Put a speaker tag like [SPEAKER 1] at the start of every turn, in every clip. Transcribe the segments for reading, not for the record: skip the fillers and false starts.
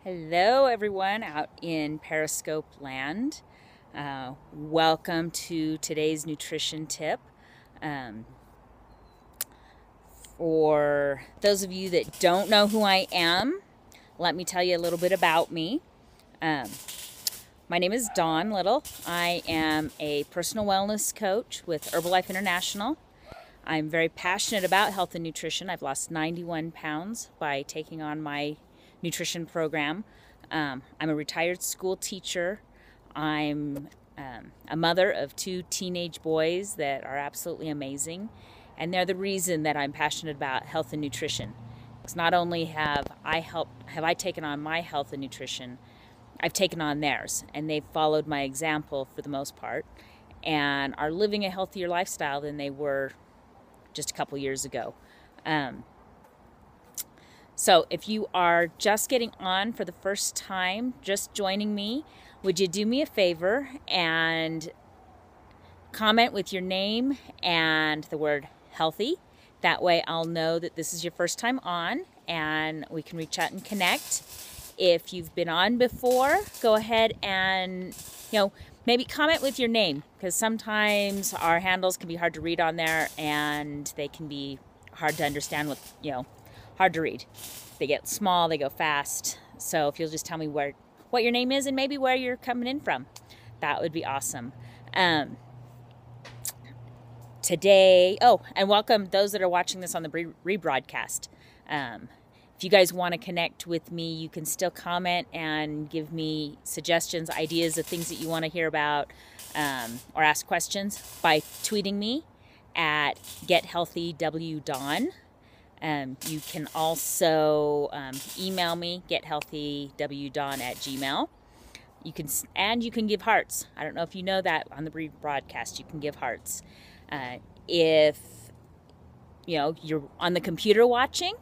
[SPEAKER 1] Hello everyone out in Periscope land. Welcome to today's nutrition tip. For those of you that don't know who I am, let me tell you a little bit about me. My name is Dawn Little. I am a personal wellness coach with Herbalife International. I'm very passionate about health and nutrition. I've lost 91 pounds by taking on my nutrition program. I'm a retired school teacher. I'm a mother of 2 teenage boys that are absolutely amazing, and they're the reason that I'm passionate about health and nutrition. Because not only have I taken on my health and nutrition, I've taken on theirs, and they've followed my example for the most part, and are living a healthier lifestyle than they were just a couple years ago. So if you are just getting on for the first time, just joining me, would you do me a favor and comment with your name and the word healthy? That way I'll know that this is your first time on and we can reach out and connect. If you've been on before, go ahead and, maybe comment with your name, because sometimes our handles can be hard to read on there and they can be hard to understand hard to read. They get small, they go fast. So if you'll just tell me what your name is and maybe where you're coming in from, that would be awesome. Today, and welcome those that are watching this on the rebroadcast. If you guys want to connect with me, you can still comment and give me suggestions, ideas of things that you want to hear about, or ask questions by tweeting me at gethealthywdawn. You can also email me, gethealthywdawn@gmail.com. You can give hearts. I don't know if you know that on the rebroadcast, you can give hearts. If you're on the computer watching,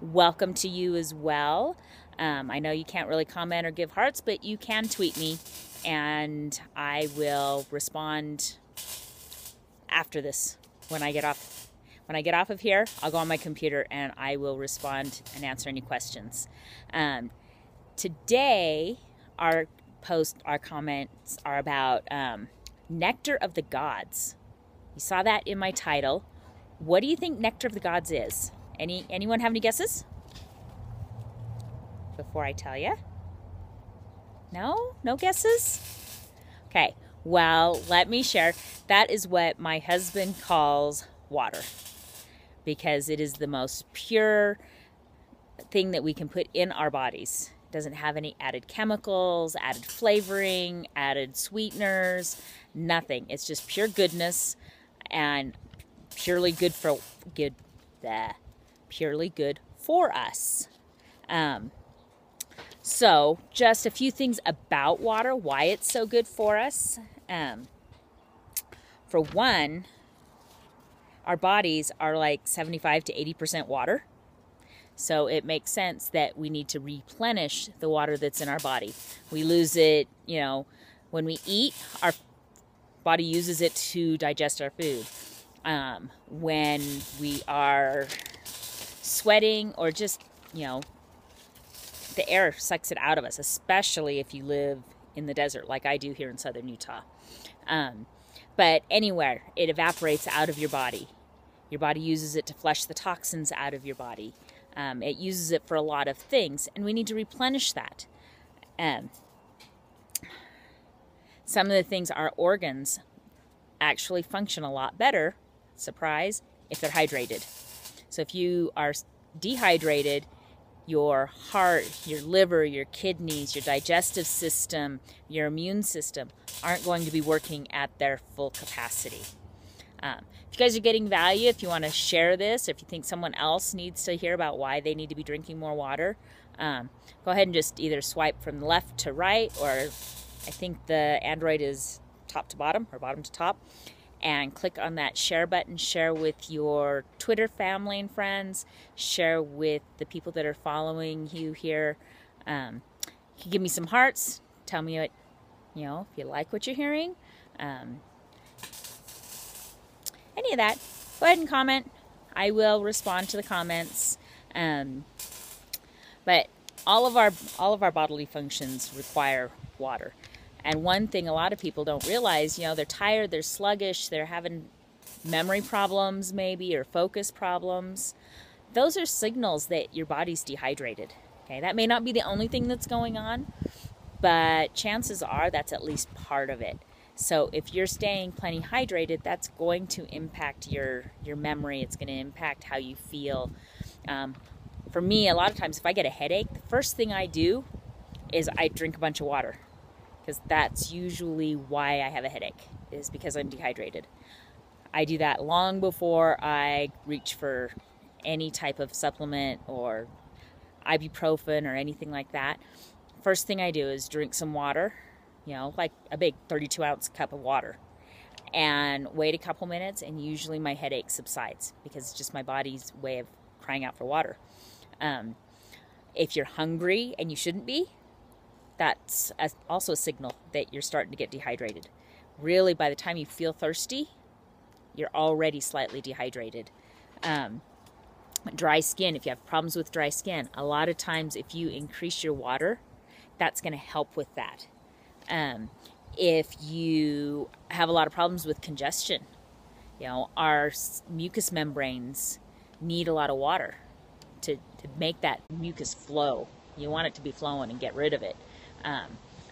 [SPEAKER 1] welcome to you as well. I know you can't really comment or give hearts, but you can tweet me, and I will respond after this. When I get off of here, I'll go on my computer and I will respond and answer any questions. Today, our comments are about Nectar of the Gods. You saw that in my title. What do you think Nectar of the Gods is? Anyone have any guesses? Before I tell you? No guesses? Okay, well, let me share. That is what my husband calls water, because it is the most pure thing that we can put in our bodies. It doesn't have any added chemicals, added flavoring, added sweeteners, nothing. It's just pure goodness and purely good for us. So just a few things about water, why it's so good for us. For one, our bodies are like 75 to 80% water. So it makes sense that we need to replenish the water that's in our body. We lose it, when we eat, our body uses it to digest our food. When we are sweating or just, the air sucks it out of us, especially if you live in the desert like I do here in southern Utah. But anywhere, it evaporates out of your body. Your body uses it to flush the toxins out of your body. It uses it for a lot of things, and we need to replenish that. Some of the things, our organs actually function a lot better, surprise, if they're hydrated. So if you are dehydrated, your heart, your liver, your kidneys, your digestive system, your immune system aren't going to be working at their full capacity. If you guys are getting value, if you want to share this, if you think someone else needs to hear about why they need to be drinking more water, go ahead and just either swipe from left to right, or I think the Android is top to bottom or bottom to top, and click on that share button. Share with your Twitter family and friends. Share with the people that are following you here. You can give me some hearts. Tell me what, if you like what you're hearing. Any of that. Go ahead and comment. I will respond to the comments. But all of our bodily functions require water. And one thing a lot of people don't realize, you know, they're tired, they're sluggish, they're having memory problems maybe, or focus problems. Those are signals that your body's dehydrated. Okay, that may not be the only thing that's going on, but chances are that's at least part of it. So if you're staying plenty hydrated, that's going to impact your memory. It's going to impact how you feel. For me, a lot of times if I get a headache, the first thing I do is I drink a bunch of water, because that's usually why I have a headache, is because I'm dehydrated. I do that long before I reach for any type of supplement or ibuprofen or anything like that. First thing I do is drink some water, you know, like a big 32-ounce cup of water, and wait a couple minutes, and usually my headache subsides, because it's just my body's way of crying out for water. If you're hungry and you shouldn't be, that's also a signal that you're starting to get dehydrated. Really, by the time you feel thirsty, you're already slightly dehydrated. Dry skin, if you have problems with dry skin, a lot of times if you increase your water, that's going to help with that. If you have a lot of problems with congestion, you know, our mucous membranes need a lot of water to make that mucus flow. You want it to be flowing and get rid of it.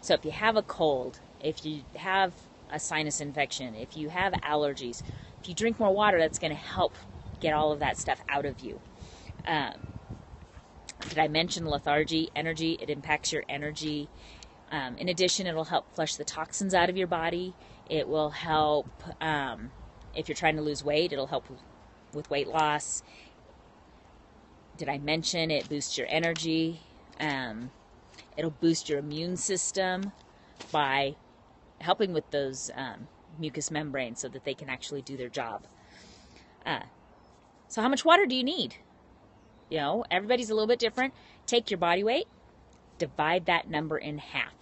[SPEAKER 1] So if you have a cold, if you have a sinus infection, if you have allergies, if you drink more water, that's going to help get all of that stuff out of you. Did I mention lethargy, energy? It impacts your energy. In addition, it'll help flush the toxins out of your body. It will help, if you're trying to lose weight, it'll help with weight loss. Did I mention it boosts your energy? It'll boost your immune system by helping with those mucous membranes so that they can actually do their job. So how much water do you need? You know, everybody's a little bit different. Take your body weight, divide that number in half.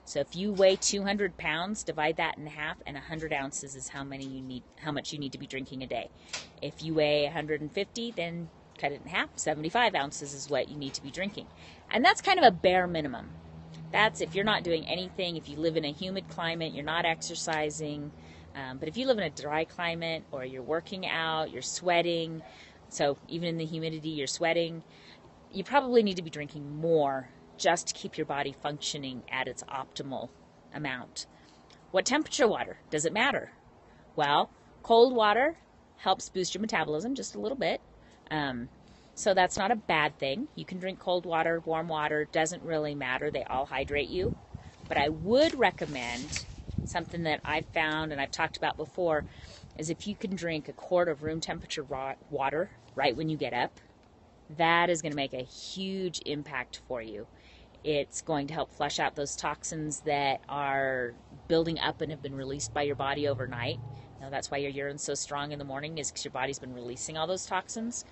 [SPEAKER 1] So if you weigh 200 pounds, divide that in half, and 100 ounces is how much you need to be drinking a day. If you weigh 150, then cut it in half. 75 ounces is what you need to be drinking. And that's kind of a bare minimum. That's if you're not doing anything, if you live in a humid climate, you're not exercising. But if you live in a dry climate, or you're working out, you're sweating, so even in the humidity you're sweating, you probably need to be drinking more just to keep your body functioning at its optimal amount. What temperature water? Does it matter? Well, cold water helps boost your metabolism just a little bit. So that's not a bad thing. You can drink cold water, warm water, doesn't really matter. They all hydrate you. But I would recommend something that I've found and I've talked about before, is if you can drink a quart of room temperature water right when you get up, that is going to make a huge impact for you. It's going to help flush out those toxins that are building up and have been released by your body overnight. You know, that's why your urine's so strong in the morning, is because your body's been releasing all those toxins.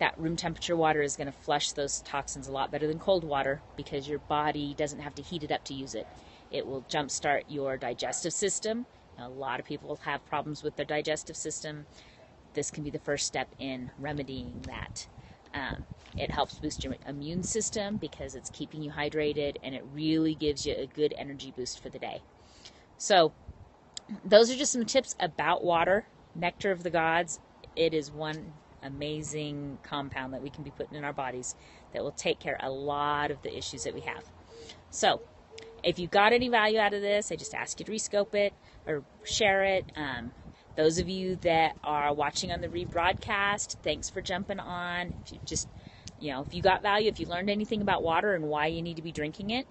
[SPEAKER 1] That room temperature water is going to flush those toxins a lot better than cold water, because your body doesn't have to heat it up to use it. It will jumpstart your digestive system. Now, a lot of people have problems with their digestive system. This can be the first step in remedying that. It helps boost your immune system because it's keeping you hydrated, and it really gives you a good energy boost for the day. So those are just some tips about water. Nectar of the Gods. It is one amazing compound that we can be putting in our bodies that will take care of a lot of the issues that we have. So if you got any value out of this, I just ask you to rescope it or share it. Those of you that are watching on the rebroadcast, thanks for jumping on. If you just, if you got value, if you learned anything about water and why you need to be drinking it,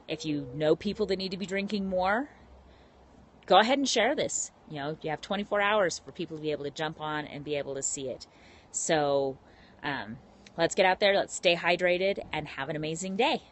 [SPEAKER 1] if you know people that need to be drinking more, go ahead and share this. You have 24 hours for people to be able to jump on and be able to see it. So let's get out there, let's stay hydrated, and have an amazing day.